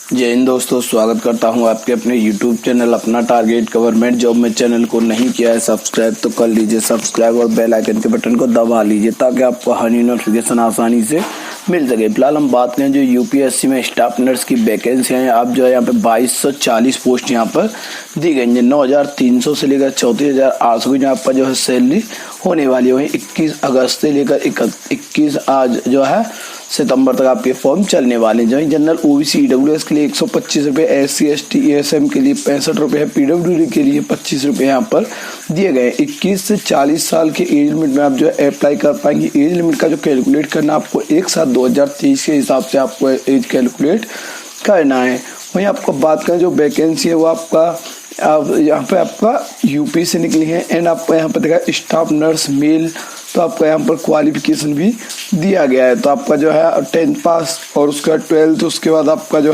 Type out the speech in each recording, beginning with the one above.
जय हिंद दोस्तों, स्वागत करता हूं आपके अपने YouTube चैनल अपना टारगेट गवर्नमेंट जॉब में चैनल को नहीं किया है सब्सक्राइब तो कर लीजिए सब्सक्राइब और बेल आइकन के बटन को दबा लीजिए ताकि आपको हर नोटिफिकेशन आसानी से मिल सके। फिलहाल हम बात करें जो यूपीएससी में स्टाफ नर्स की वैकेंसी है। आप जो है यहाँ पे 2240 पोस्ट यहाँ पर दी गई है। 9300 से लेकर 34,800 की यहाँ पर जो है सैलरी होने वाली है। 21 अगस्त से लेकर 21 आज जो है सितंबर तक आपके फॉर्म चलने वाले हैं। जो जनरल ओबीसी ईडब्ल्यूएस के लिए 125 रुपये, SC ST ESM के लिए 65 रुपये है, PWD के लिए 25 रुपये यहाँ पर दिए गए। 21 से 40 साल के एज लिमिट में आप जो है अप्लाई कर पाएंगे। एज लिमिट का जो कैलकुलेट करना आपको 1/7/2023 के हिसाब से आपको एज कैलकुलेट करना है। वहीं आपको बात करें जो वैकेंसी है वो आपका यहाँ पे आपका यूपी से निकली है। एंड आपको यहाँ पर देखा स्टाफ नर्स मेल, तो आपका यहाँ पर क्वालिफिकेशन भी दिया गया है। तो आपका जो है 10th पास और उसका 12th, उसके बाद आपका जो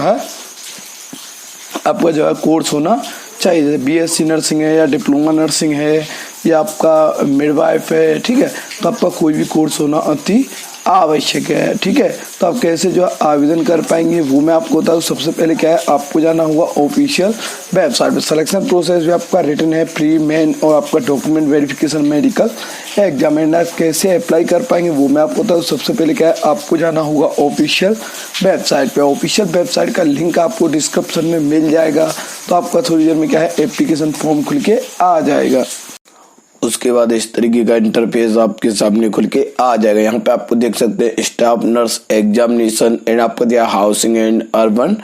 है कोर्स होना चाहिए। जैसे BSc नर्सिंग है या डिप्लोमा नर्सिंग है या आपका मिडवाइफ है, ठीक है। तो आपका कोई भी कोर्स होना अति आवश्यक है, ठीक है। तो आप कैसे जो आवेदन कर पाएंगे वो मैं आपको बताऊँ। सबसे पहले क्या है, आपको जाना होगा ऑफिशियल वेबसाइट पे। सिलेक्शन प्रोसेस भी आपका रिटन है, प्री मेन और आपका document verification, medical exam. And आप कैसे अप्लाई कर पाएंगे वो मैं आपको बताऊँ। सबसे पहले क्या है, आपको जाना होगा ऑफिशियल वेबसाइट पे। ऑफिशियल वेबसाइट का लिंक आपको डिस्क्रिप्शन में मिल जाएगा। तो आपका थोड़ी देर में क्या है, एप्लीकेशन फॉर्म खुल के आ जाएगा। उसके बाद इस तरीके का इंटरफेस आपके सामने खुल के आ जाएगा। यहाँ पे आपको देख सकते हैं स्टाफ नर्स एग्जामिनेशन एंड आपको दिया housing and urban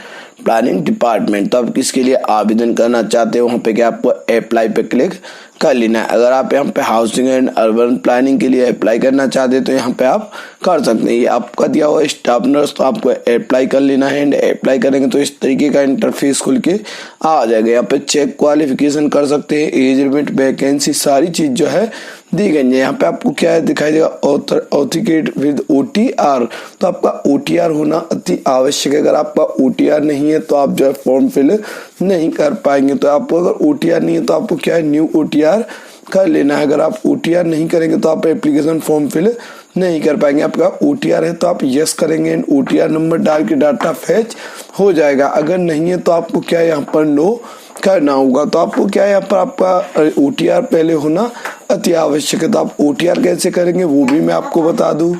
planning department. तो आप किसके लिए आवेदन करना चाहते हो वहाँ पे क्या आपको अप्लाई पे क्लिक कर लेना है। अगर आप यहाँ पे हाउसिंग एंड अर्बन प्लानिंग के लिए अप्लाई करना चाहते हैं तो यहाँ पे आप कर सकते हैं। ये आपका दिया हुआ स्टाफ नर्स, तो आपको अप्लाई कर लेना है। एंड अप्लाई करेंगे तो इस तरीके का इंटरफेस खुल के आ जाएगा। यहाँ पे चेक क्वालिफिकेशन कर सकते हैं, एज लिमिट, वैकेंसी, सारी चीज जो है दी गई है। यहाँ पे आपको क्या है दिखाई देगा, ऑथेंटिकेट विद OTR। तो आपका OTR होना अति आवश्यक है। अगर आपका OTR नहीं है तो आप जो है फॉर्म फिल नहीं कर पाएंगे। तो आपको अगर OTR नहीं है तो आपको क्या है, न्यू OTR कर लेना है। अगर आप OTR नहीं करेंगे तो आप एप्लीकेशन फॉर्म फिल नहीं कर पाएंगे। आपका OTR है तो आप यस करेंगे, OTR नंबर डाल के डाटा फैच हो जाएगा। अगर नहीं है तो आपको क्या है यहाँ पर नो करना होगा। तो आपको क्या है यहाँ पर आपका OTR पहले होना अति आवश्यक है। तो आप OTR कैसे करेंगे वो भी मैं आपको बता दूं।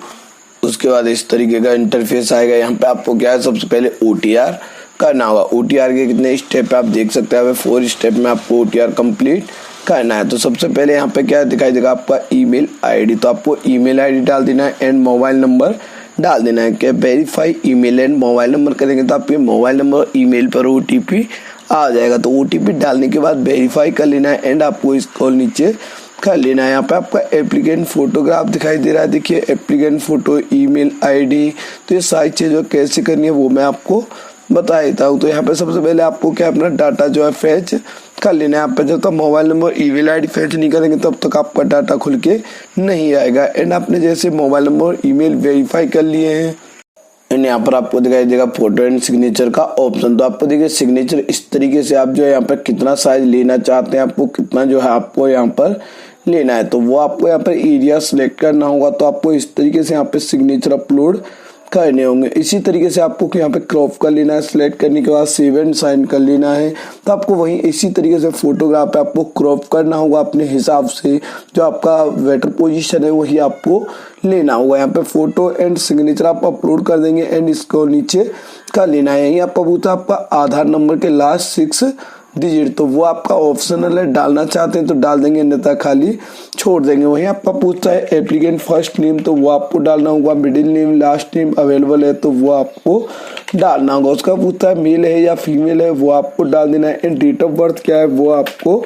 उसके बाद इस तरीके का इंटरफेस आएगा। यहाँ पे आपको क्या है, सबसे पहले OTR करना होगा। OTR के कितने स्टेप आप देख सकते हैं, 4 स्टेप में आपको OTR कंप्लीट करना है। तो सबसे पहले यहाँ पे क्या दिखाई देगा, आपका ईमेल ID। तो आपको ईमेल ID डाल देना है एंड मोबाइल नंबर डाल देना है। क्या verify email and mobile number करेंगे तो आपके मोबाइल नंबर और ईमेल पर OTP आ जाएगा। तो OTP डालने के बाद वेरीफाई कर लेना है एंड आपको इसको नीचे कर लेना है। यहाँ पे आपका एप्लीकेंट फोटोग्राफ दिखाई दे रहा है, देखिए एप्लीकेंट फोटो, ईमेल ID। तो ये सारी चीज़ें कैसे करनी है वो मैं आपको बता देता हूँ। तो यहाँ पे सबसे पहले आपको क्या अपना डाटा जो है फैच कर लेना है। आप पे जब तक mobile number, email ID fetch नहीं करेंगे तब तक आपका डाटा खुल के नहीं आएगा। एंड आपने जैसे मोबाइल नंबर, ईमेल वेरीफाई कर लिए हैं एंड यहाँ पर आपको दिखाई देगा फोटो एंड सिग्नेचर का ऑप्शन। तो आपको देखिए सिग्नेचर इस तरीके से आप जो है यहाँ पर कितना साइज लेना चाहते हैं, आपको कितना जो है आपको यहाँ पर लेना है तो वो आपको यहाँ पर एरिया सिलेक्ट करना होगा। तो आपको इस तरीके से यहाँ पे सिग्नेचर अपलोड करने होंगे। इसी तरीके से आपको यहाँ पे क्रॉप कर लेना है। सिलेक्ट करने के बाद सेव एंड साइन कर लेना है। तो आपको वहीं इसी तरीके से फोटोग्राफ पे आपको क्रॉप करना होगा अपने हिसाब से। जो आपका बेटर पोजीशन है वही आपको लेना होगा। यहाँ पे फोटो एंड सिग्नेचर आप अपलोड कर देंगे एंड इसको नीचे कर लेना है। यहीं आपका पूछता है आपका आधार नंबर के लास्ट 6 डिजिट, तो वो आपका ऑप्शनल है, डालना चाहते हैं तो डाल देंगे अन्यथा खाली छोड़ देंगे। वहीं आपका पूछता है एप्लीकेंट फर्स्ट नेम, तो वो आपको डालना होगा। Middle name, last name available है तो वो आपको डालना होगा। उसका पूछता है मेल है या फीमेल है, वो आपको डाल देना है। एंड डेट ऑफ बर्थ क्या है वो आपको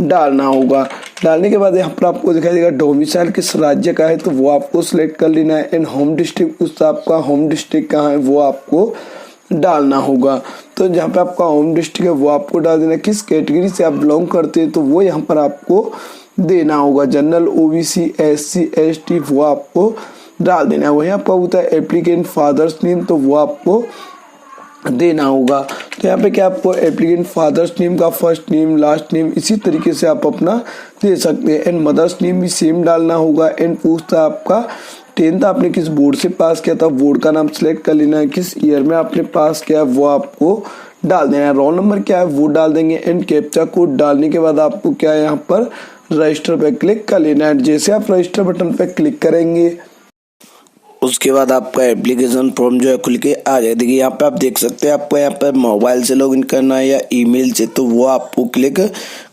डालना होगा। डालने के बाद यहाँ पर आपको दिखाई देगा डोमिसाइल किस राज्य का है तो वो आपको सिलेक्ट कर लेना है। एंड होम डिस्ट्रिक्ट पूछता है आपका होम डिस्ट्रिक्ट कहाँ है वो आपको डालना होगा। तो जहाँ पे आपका होम डिस्ट्रिक्ट है वो आपको डाल देना। किस कैटेगरी से आप बिलोंग करते हैं तो वो यहाँ पर आपको देना होगा। जनरल, OBC, SC ST वो आपको डाल देना है। वहीं आपका होता है एप्लीकेंट फादर्स नेम, तो वो आपको देना होगा। तो यहाँ पे क्या आपको एप्लीकेंट फादर्स नेम का फर्स्ट नेम, लास्ट नेम इसी तरीके से आप अपना दे सकते हैं। एंड मदर्स नेम भी सेम डालना होगा। एंड पूछता है आपका 10th आपने किस बोर्ड से पास किया था, बोर्ड का नाम सेलेक्ट कर लेना है, किस ईयर में आपने पास किया वो आपको डाल देना है, रोल नंबर क्या है वो डाल देंगे एंड कैप्चा कोड डालने के बाद आपको क्या है यहाँ पर रजिस्टर पे क्लिक कर लेना है। जैसे आप रजिस्टर बटन पे क्लिक करेंगे उसके बाद आपका एप्लीकेशन फॉर्म जो है खुल के आ जाए। देखिए यहाँ पे आप देख सकते हैं आपको यहाँ पे मोबाइल से लॉगिन करना है या ईमेल से, तो वो आपको क्लिक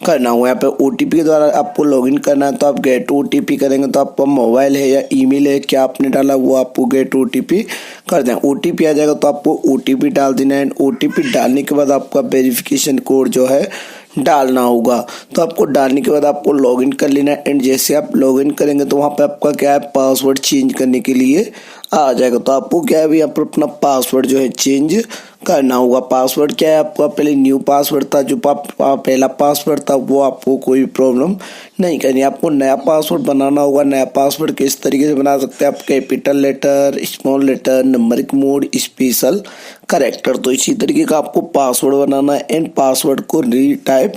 करना होगा। यहाँ पे ओटीपी के द्वारा आपको लॉगिन करना है तो आप गेट ओटीपी करेंगे तो आपका मोबाइल है या ईमेल है क्या आपने डाला वो आपको गेट ओटीपी कर दें। ओटीपी आ जाएगा तो आपको ओटीपी डाल देना है। ओटीपी डालने के बाद आपका वेरिफिकेशन कोड जो है डालना होगा। तो आपको डालने के बाद आपको लॉगिन कर लेना है एंड जैसे आप लॉगिन करेंगे तो वहाँ पे आपका क्या है पासवर्ड चेंज करने के लिए आ जाएगा। तो आपको क्या है यहाँ पर अपना पासवर्ड जो है चेंज करना होगा। पासवर्ड क्या है आपका पहले न्यू पासवर्ड था, जो पहला पासवर्ड था वो आपको कोई प्रॉब्लम नहीं करनी। आपको नया पासवर्ड बनाना होगा। नया पासवर्ड किस तरीके से बना सकते हैं आप, capital letter, small letter, numeric mode, special character, तो इसी तरीके का आपको पासवर्ड बनाना है एंड पासवर्ड को रीटाइप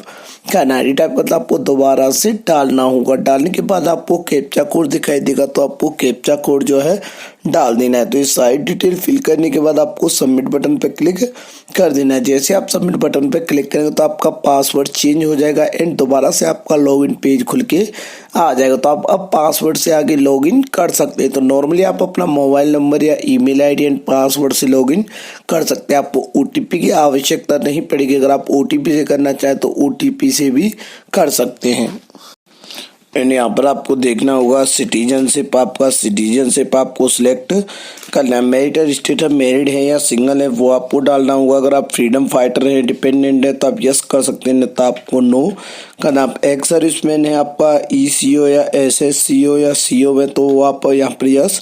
करना है। रीटाइप मतलब आपको दोबारा से डालना होगा। डालने के बाद आपको कैप्चा कोड दिखाई देगा तो आपको कैप्चा कोड जो है डाल देना है। तो ये सारी डिटेल फिल करने के बाद आपको सबमिट बटन पे क्लिक कर देना है। जैसे आप सबमिट बटन पे क्लिक करेंगे तो आपका पासवर्ड चेंज हो जाएगा एंड दोबारा से आपका लॉगिन पेज खुल के आ जाएगा। तो आप अब पासवर्ड से आगे लॉगिन कर सकते हैं। तो नॉर्मली आप अपना मोबाइल नंबर या ईमेल आईडी एंड पासवर्ड से लॉगिन कर सकते हैं। आपको ओटीपी की आवश्यकता नहीं पड़ेगी। अगर आप ओटीपी से करना चाहें तो ओटीपी से भी कर सकते हैं। एंड यहाँ पर आपको देखना होगा सिटीजनशिप, आपका सिटीजनशिप आपको सिलेक्ट करना है। मैरिटल स्टेटस मैरिड है या सिंगल है वो आपको डालना होगा। अगर आप फ्रीडम फाइटर है, डिपेंडेंट है तो आप यस कर सकते हैं, नहीं तो आपको नो करना। आप एक्स सर्विसमैन है, आपका ईसीओ या एसएससीओ या सीओ में तो वो आप यहाँ पर यस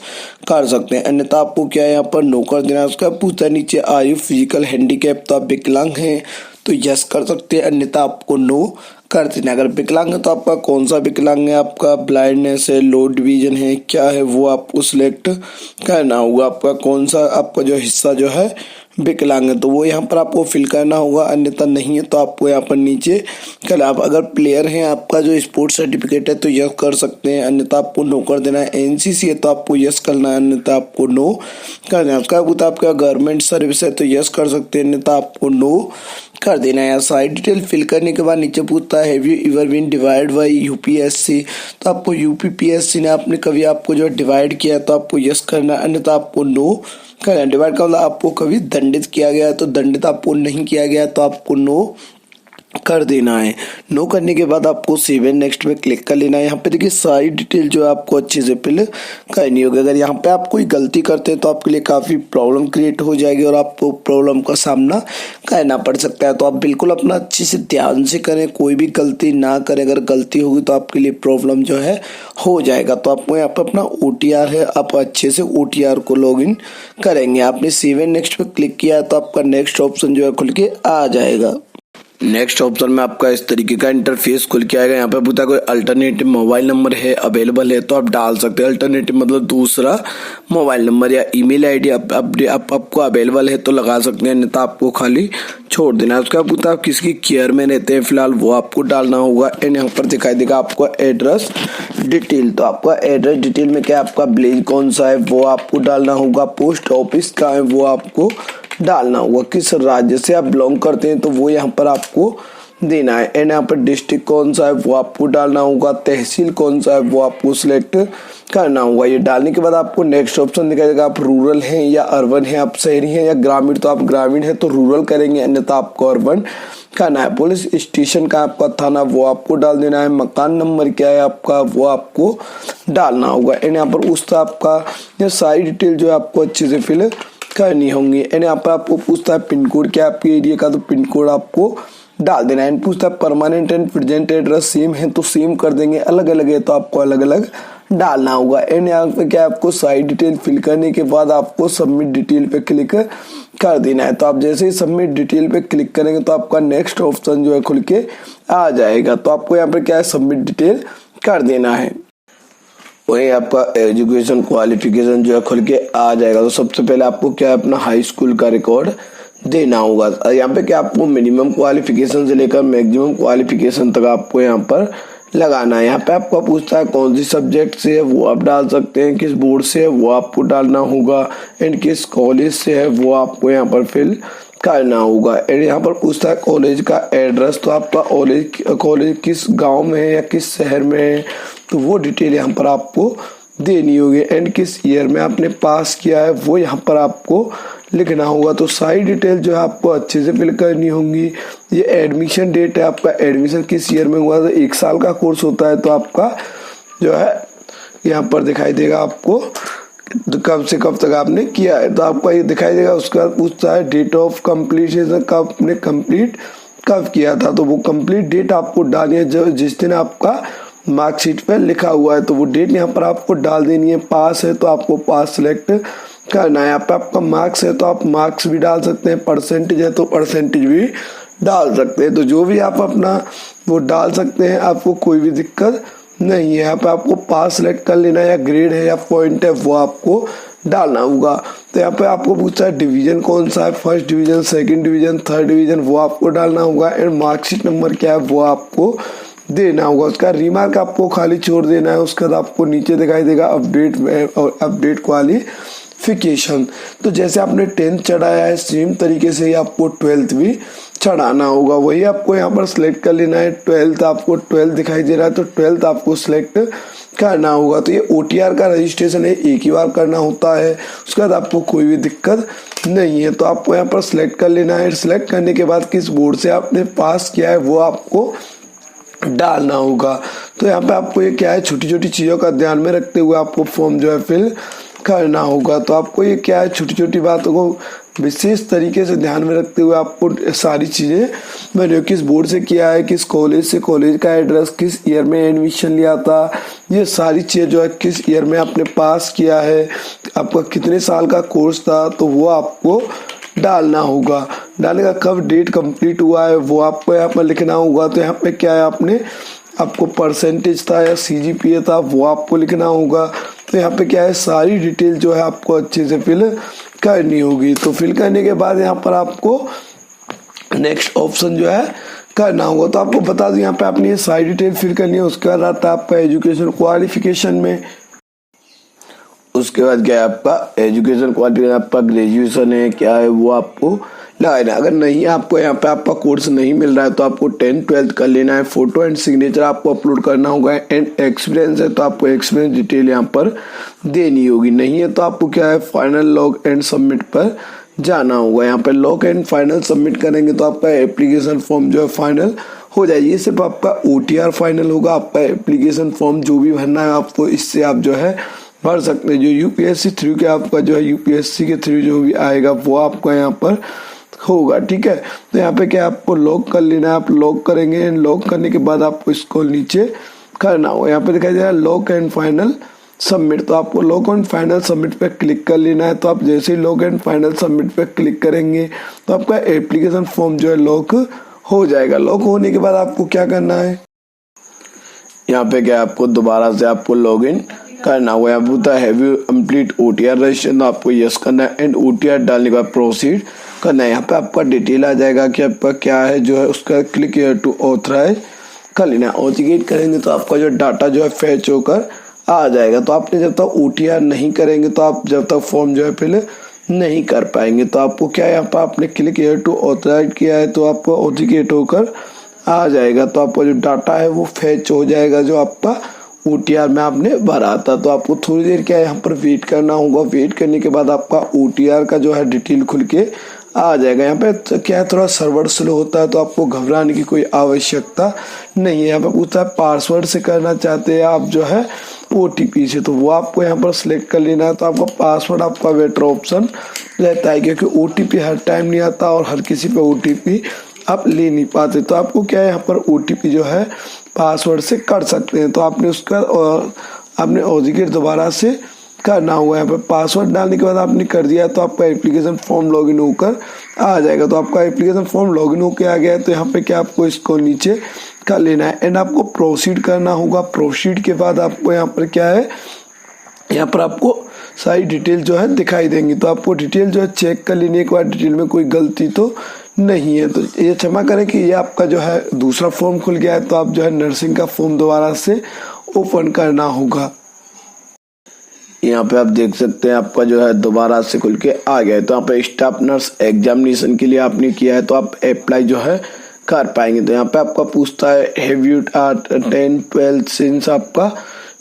कर सकते हैं, अन्यथा आपको क्या है यहाँ पर नो कर देना है। उसका पूछता नीचे आर यू फिजिकल हैंडीकैप, तो आप विकलांग हैं तो यस कर सकते हैं, अन्यथा आपको नो कर देना। अगर विकलांग है तो आपका कौन सा विकलांग है, आपका ब्लाइंडनेस है, लो डिवीजन है, क्या है वो आपको सिलेक्ट करना होगा। आपका कौन सा आपका जो हिस्सा जो है विकलांग है तो वो यहाँ पर आपको फिल करना होगा, अन्यथा नहीं है तो आपको यहाँ पर नीचे कर। आप अगर प्लेयर हैं, आपका जो स्पोर्ट्स सर्टिफिकेट है तो यस कर सकते हैं, अन्यथा आपको नो कर देना है। एनसीसी है तो आपको यस करना है, अन्यथा आपको नो कर देना है। उसका पूछता आपका गवर्नमेंट सर्विस है तो यस कर सकते हैं, अन्यथा आपको नो कर देना है। सारी डिटेल फिल करने के बाद नीचे पूछता है have you ever been divide by UPSC, तो आपको यूपीपीएससी ने आपने कभी आपको जो डिवाइड किया तो आपको यस करना है, अन्यथा आपको नो करना। डिवाइड का मतलब आपको कभी दंडित किया गया तो दंडित आपको नहीं किया गया तो आपको नो कर देना है। नो करने के बाद आपको सेव एंड नेक्स्ट पे क्लिक कर लेना है। यहाँ पे देखिए सारी डिटेल जो है आपको अच्छे से फिल करनी होगी। अगर यहाँ पे आप कोई गलती करते हैं तो आपके लिए काफ़ी प्रॉब्लम क्रिएट हो जाएगी और आपको प्रॉब्लम का सामना करना पड़ सकता है। तो आप बिल्कुल अपना अच्छे से ध्यान से करें, कोई भी गलती ना करें। अगर गलती होगी तो आपके लिए प्रॉब्लम जो है हो जाएगा। तो आपको यहाँ पर अपना OTR है, आप अच्छे से OTR को लॉगिन करेंगे। आपने सेव एंड नेक्स्ट पे क्लिक किया तो आपका नेक्स्ट ऑप्शन जो है खुल के आ जाएगा। नेक्स्ट ऑप्शन में आपका इस तरीके का इंटरफेस खुल के आएगा। यहाँ पे पूछा कोई अल्टरनेटिव मोबाइल नंबर है अवेलेबल है तो आप डाल सकते हैं। अल्टरनेटिव मतलब दूसरा मोबाइल नंबर या ईमेल आईडी आपको अवेलेबल है तो लगा सकते हैं, नहीं तो आपको खाली छोड़ देना है। उसका पूछा आप किसकी केयर में रहते हैं फिलहाल वो आपको डालना होगा। एंड यहाँ पर दिखाई देगा आपको एड्रेस डिटेल, तो आपका एड्रेस डिटेल में क्या आपका विलेज कौन सा है वो आपको डालना होगा। पोस्ट ऑफिस कहाँ है वो आपको डालना होगा। किस राज्य से आप बिलोंग करते हैं तो वो यहाँ पर आपको देना है। एंड यहाँ पर डिस्ट्रिक्ट कौन सा है वो आपको डालना होगा। तहसील कौन सा है वो आपको सिलेक्ट करना होगा। ये डालने के बाद आपको नेक्स्ट ऑप्शन दिखाई देगा आप रूरल हैं या अर्बन हैं, आप शहरी हैं या ग्रामीण, तो आप ग्रामीण है तो रूरल करेंगे, अन्यथा आपको अर्बन करना है। पुलिस स्टेशन का आपका थाना वो आपको डाल देना है। मकान नंबर क्या है आपका वो आपको डालना होगा। एंड यहाँ पर उस आपका ये सारी डिटेल जो है आपको अच्छे से फिल करनी होंगी। एंड यहाँ पर आपको पूछता है पिन कोड क्या आपके एरिया का, तो पिन कोड आपको डाल देना है। एंड पूछता है permanent and present address same है तो सेम कर देंगे, अलग अलग है तो आपको अलग अलग डालना होगा। एंड यहाँ पे क्या आपको सारी डिटेल फिल करने के बाद आपको सबमिट डिटेल पे क्लिक कर देना है। तो आप जैसे ही सबमिट डिटेल पे क्लिक करेंगे तो आपका नेक्स्ट ऑप्शन जो है खुल के आ जाएगा। तो आपको यहाँ पे क्या है सबमिट डिटेल कर देना है। वही आपका एजुकेशन क्वालिफिकेशन जो है खुल के आ जाएगा। तो सबसे पहले आपको क्या है अपना हाई स्कूल का रिकॉर्ड देना होगा। यहाँ पे क्या आपको मिनिमम क्वालिफिकेशन से लेकर मैक्सिमम क्वालिफिकेशन तक आपको यहाँ पर लगाना है। यहाँ पे आपको पूछता है कौन सी सब्जेक्ट से है वो आप डाल सकते हैं, किस बोर्ड से है वो आपको डालना होगा, एंड किस कॉलेज से है वो आपको यहाँ पर फिल करना होगा। एंड यहाँ पर पूछता है कॉलेज का एड्रेस, तो आपका कॉलेज किस गांव में है या किस शहर में है, तो वो डिटेल यहाँ पर आपको देनी होगी। एंड किस ईयर में आपने पास किया है वो यहाँ पर आपको लिखना होगा। तो सारी डिटेल जो है आपको अच्छे से फिल करनी होंगी। ये एडमिशन डेट है, आपका एडमिशन किस ईयर में हुआ, तो 1 साल का कोर्स होता है, तो आपका जो है यहाँ पर दिखाई देगा आपको कब से कब तक आपने किया है, तो आपका ये दिखाई देगा। उसके बाद पूछता है डेट ऑफ कम्प्लीशन, कब आपने कंप्लीट कब किया था, तो वो कंप्लीट डेट आपको डालनी है जो जिस दिन आपका मार्कशीट पे लिखा हुआ है, तो वो डेट यहाँ पर आपको डाल देनी है। पास है तो आपको पास सिलेक्ट करना है। यहाँ पे आपका मार्क्स है तो आप मार्क्स भी डाल सकते हैं, परसेंटेज है तो परसेंटेज भी डाल सकते हैं। तो जो भी आप अपना वो डाल सकते हैं, आपको कोई भी दिक्कत नहीं है। यहाँ पे आपको पास सिलेक्ट कर लेना है, या ग्रेड है या पॉइंट है वो आपको डालना होगा। तो यहाँ पे आपको पूछता है डिवीजन कौन सा है, first division, second division, third division, वो आपको डालना होगा। एंड मार्कशीट नंबर क्या है वो आपको देना होगा। उसका रिमार्क आपको खाली छोड़ देना है। उसके बाद आपको नीचे दिखाई देगा अपडेट क्वालिफिकेशन। तो जैसे आपने 10th चढ़ाया है सेम तरीके से ही आपको 12th भी चढ़ाना होगा। वही आपको यहाँ पर सिलेक्ट कर लेना है। 12th आपको 12th दिखाई दे रहा है तो 12th आपको सिलेक्ट करना होगा। तो ये OTR का रजिस्ट्रेशन है, एक ही बार करना होता है। उसके बाद आपको कोई भी दिक्कत नहीं है। तो आपको यहाँ पर सिलेक्ट कर लेना है। सिलेक्ट करने के बाद किस बोर्ड से आपने पास किया है वो आपको डालना होगा। तो यहाँ पे आपको ये क्या है, छोटी छोटी चीज़ों का ध्यान में रखते हुए आपको फॉर्म जो है फिल करना होगा। तो आपको ये क्या है, छोटी छोटी बातों को विशेष तरीके से ध्यान में रखते हुए आपको सारी चीज़ें मैंने किस बोर्ड से किया है, किस कॉलेज से, कॉलेज का एड्रेस, किस ईयर में एडमिशन लिया था, ये सारी चीज़ें जो है किस ईयर में आपने पास किया है, आपका कितने साल का कोर्स था, तो वो आपको डालना होगा। डालने का कब डेट कंप्लीट हुआ है वो आपको यहाँ पर लिखना होगा। तो यहाँ पे क्या है, आपको परसेंटेज था या CGPA था वो आपको लिखना होगा। तो यहाँ पे क्या है, सारी डिटेल जो है आपको अच्छे से फिल करनी होगी। तो फिल करने के बाद यहाँ पर आपको नेक्स्ट ऑप्शन जो है करना होगा। तो आपको बता दूं यहाँ पे आपने ये सारी डिटेल फिल करनी है। उसके बाद आता है आपका एजुकेशन क्वालिफिकेशन में। उसके बाद क्या है आपका एजुकेशन क्वालिफिकेशन, आपका ग्रेजुएशन है क्या है वो आपको लगाना है। अगर नहीं आपको यहाँ पे आपका कोर्स नहीं मिल रहा है तो आपको 10th 12th कर लेना है। फोटो एंड सिग्नेचर आपको अपलोड करना होगा। एंड एक्सपीरियंस है तो आपको एक्सपीरियंस डिटेल यहाँ पर देनी होगी। नहीं है तो आपको क्या है, फाइनल लॉग एंड सबमिट पर जाना होगा। यहाँ पे लॉग एंड फाइनल सबमिट करेंगे तो आपका एप्लीकेशन फॉर्म जो है फाइनल हो जाएगी। ये सिर्फ आपका OTR फाइनल होगा। आपका एप्लीकेशन फॉर्म जो भी भरना है आपको इससे आप जो है भर सकते हैं। जो UPSC थ्रू के आपका जो है UPSC के थ्रू जो भी आएगा वो आपका यहाँ पर होगा, ठीक है। तो यहाँ पे क्या आपको लॉग कर लेना है। आप लॉग करेंगे एंड लॉग करने के बाद आपको इसको नीचे करना होगा। यहाँ पे दिखाई दे रहा है लॉग एंड फाइनल सबमिट। तो आपको लॉग एंड फाइनल सबमिट पे क्लिक कर लेना है। तो आप जैसे ही लॉग एंड फाइनल सबमिट पे क्लिक करेंगे तो आपका एप्लीकेशन फॉर्म जो है लॉक हो जाएगा। लॉक होने के बाद आपको क्या करना है, यहाँ पे क्या आपको दोबारा से आपको लॉग इन करना होगा। यहाँ पूछता है have you complete OTR registration, तो आपको यस करना है। एंड OTR डालने के बाद प्रोसीड करना है। यहाँ पे आपका डिटेल आ जाएगा कि आपका क्या है जो है, उसका क्लिक हियर टू ऑथराइज कर लेना है। ऑथेंटिकेट करेंगे तो आपका जो डाटा जो है फैच होकर आ जाएगा। तो आपने जब तक OTR नहीं करेंगे तो आप जब तक फॉर्म जो है फिल नहीं कर पाएंगे। तो आपको क्या है, यहाँ पर आपने क्लिक हियर टू ऑथराइज किया है तो आपको ऑथेंटिकेट होकर आ जाएगा। तो आपका जो डाटा है वो फैच हो जाएगा जो आपका OTR में आपने भरा था। तो आपको थोड़ी देर क्या है यहाँ पर वेट करना होगा। वेट करने के बाद आपका OTR का जो है डिटेल खुल के आ जाएगा। यहाँ पे क्या है, थोड़ा सर्वर स्लो होता है तो आपको घबराने की कोई आवश्यकता नहीं है। यहाँ पे पूछता है पासवर्ड से करना चाहते हैं आप जो है OTP से, तो वो आपको यहाँ पर सिलेक्ट कर लेना है। तो आपका पासवर्ड आपका बेटर ऑप्शन रहता है क्योंकि OTP हर टाइम नहीं आता और हर किसी पे OTP आप ले नहीं पाते। तो आपको क्या है, यहाँ पर OTP जो है पासवर्ड से कर सकते हैं। तो आपने उसका आपने ऑथेंटिकेट दोबारा से करना होगा। यहाँ पे पासवर्ड डालने के बाद आपने कर दिया तो आपका एप्लीकेशन फॉर्म लॉगिन होकर आ जाएगा। तो आपका एप्लीकेशन फॉर्म लॉगिन होकर आ गया है। तो यहाँ पे क्या आपको इसको नीचे कर लेना है एंड आपको प्रोसीड करना होगा। प्रोसीड के बाद आपको यहाँ पर क्या है, यहाँ पर आपको सारी डिटेल जो है दिखाई देंगी। तो आपको डिटेल जो है चेक कर लेने के बाद डिटेल में कोई गलती तो नहीं है। तो ये क्षमा करें कि ये आपका जो है दूसरा फॉर्म खुल गया है, तो आप जो है नर्सिंग का फॉर्म दोबारा से ओपन करना होगा। यहाँ पे आप देख सकते हैं आपका जो है दोबारा से खुल के आ गया है। तो यहाँ पे स्टाफ नर्स एग्जामिनेशन के लिए आपने किया है तो आप अप्लाई जो है कर पाएंगे। तो यहाँ पे आपका पूछता है हैव यू 10-12 सिंस आपका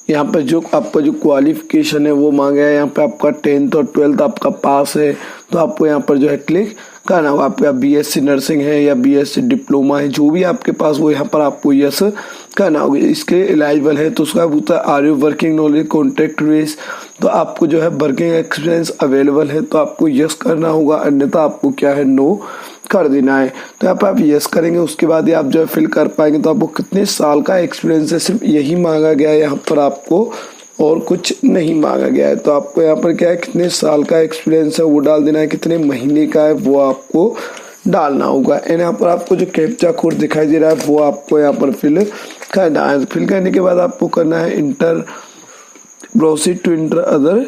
यहाँ पे जो आपका जो क्वालिफिकेशन है वो मांगा है। यहाँ पे आपका 10th और 12th आपका पास है तो आपको यहाँ पर जो है क्लिक करना होगा। आपका बीएससी नर्सिंग है या बीएससी डिप्लोमा है, जो भी आपके पास वो यहाँ पर आपको यस करना होगा। इसके एलिजिबल है तो उसका पूछता है are you working knowledge contract base, तो आपको जो है वर्किंग एक्सपीरियंस अवेलेबल है तो आपको यस करना होगा, अन्यथा आपको क्या है नो कर देना है। तो यहाँ पर आप यस करेंगे, उसके बाद ही आप जो है फिल कर पाएंगे। तो आपको कितने साल का एक्सपीरियंस है सिर्फ यही मांगा गया है, यहाँ पर आपको और कुछ नहीं मांगा गया है। तो आपको यहाँ पर क्या है कितने साल का एक्सपीरियंस है वो डाल देना है, कितने महीने का है वो आपको डालना होगा। एंड यहाँ पर आपको जो कैप्चा कोड दिखाई दे रहा है वो आपको यहाँ पर फिल करना है। फिल करने के बाद आपको करना है enter proceed to enter other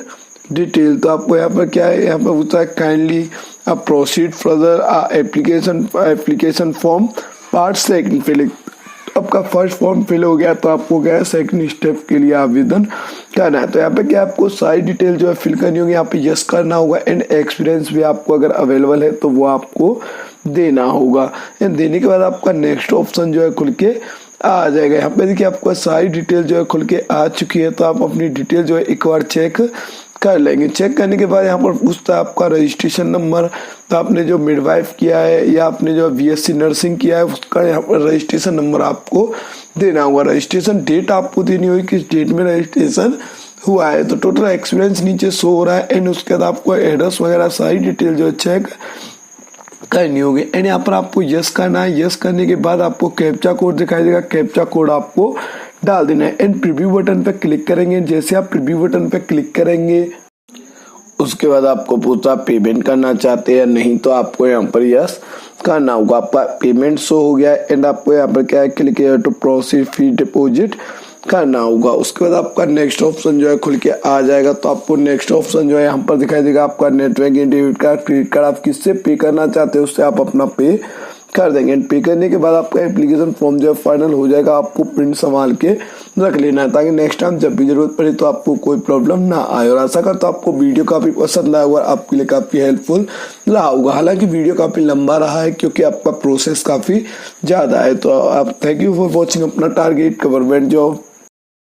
detail. तो आपको यहाँ पर क्या है, यहाँ पर होता है काइंडली आप proceed further application form part second filling. आपका फर्स्ट फॉर्म फिल हो गया तो आपको क्या है सेकंड स्टेप के लिए आवेदन करना है। तो यहाँ पे क्या आपको सारी डिटेल जो है फिल करनी होगी, यहाँ पे यस करना होगा। एंड एक्सपीरियंस भी आपको अगर अवेलेबल है तो वो आपको देना होगा। एंड देने के बाद आपका नेक्स्ट ऑप्शन जो है खुल के आ जाएगा। यहाँ पे देखिए आपको सारी डिटेल जो है खुल के आ चुकी है, तो आप अपनी डिटेल जो है एक बार चेक कर लेंगे। चेक करने के बाद यहाँ पर पूछता है आपका रजिस्ट्रेशन नंबर, तो आपने जो मिडवाइफ किया है या आपने जो बीएससी नर्सिंग किया है उसका यहाँ पर रजिस्ट्रेशन नंबर आपको देना होगा। रजिस्ट्रेशन डेट आपको देनी होगी, किस डेट में रजिस्ट्रेशन हुआ है। तो टोटल एक्सपीरियंस नीचे शो हो रहा है। एंड उसके बाद आपको एड्रेस वगैरह सारी डिटेल जो है चेक करनी होगी। एंड यहाँ पर आपको यस करना है। यस करने के बाद आपको कैप्चा कोड दिखाई देगा, कैप्चा कोड आपको डाल देना है। एंड प्रीव्यू बटन पे क्लिक करेंगे। जैसे आप प्रीव्यू बटन पे क्लिक करेंगे उसके बाद आपको पूछता पेमेंट करना चाहते हैं या नहीं, तो आपको यहाँ पर यस करना होगा। आपका पेमेंट शो हो गया। एंड आपको यहाँ पर क्या है click to proceed fee deposit करना होगा। उसके बाद आपका नेक्स्ट ऑप्शन जो है खुल के आ जाएगा। तो आपको नेक्स्ट ऑप्शन जो है यहाँ पर दिखाई देगा आपका network debit card credit card, आप किससे पे करना चाहते हैं उससे आप अपना पे कर देंगे। पे करने के बाद आपका एप्लीकेशन फॉर्म जो है फाइनल हो जाएगा। आपको प्रिंट संभाल के रख लेना है ताकि नेक्स्ट टाइम जब भी जरूरत पड़े तो आपको कोई प्रॉब्लम ना आए। और आशा करता हूं आपको वीडियो काफी पसंद आया होगा, आपके लिए काफी हेल्पफुल रहा होगा। हालांकि वीडियो काफी लंबा रहा है क्योंकि आपका प्रोसेस काफी ज्यादा है। तो आप थैंक यू फॉर वॉचिंग अपना टारगेट गवर्नमेंट जॉब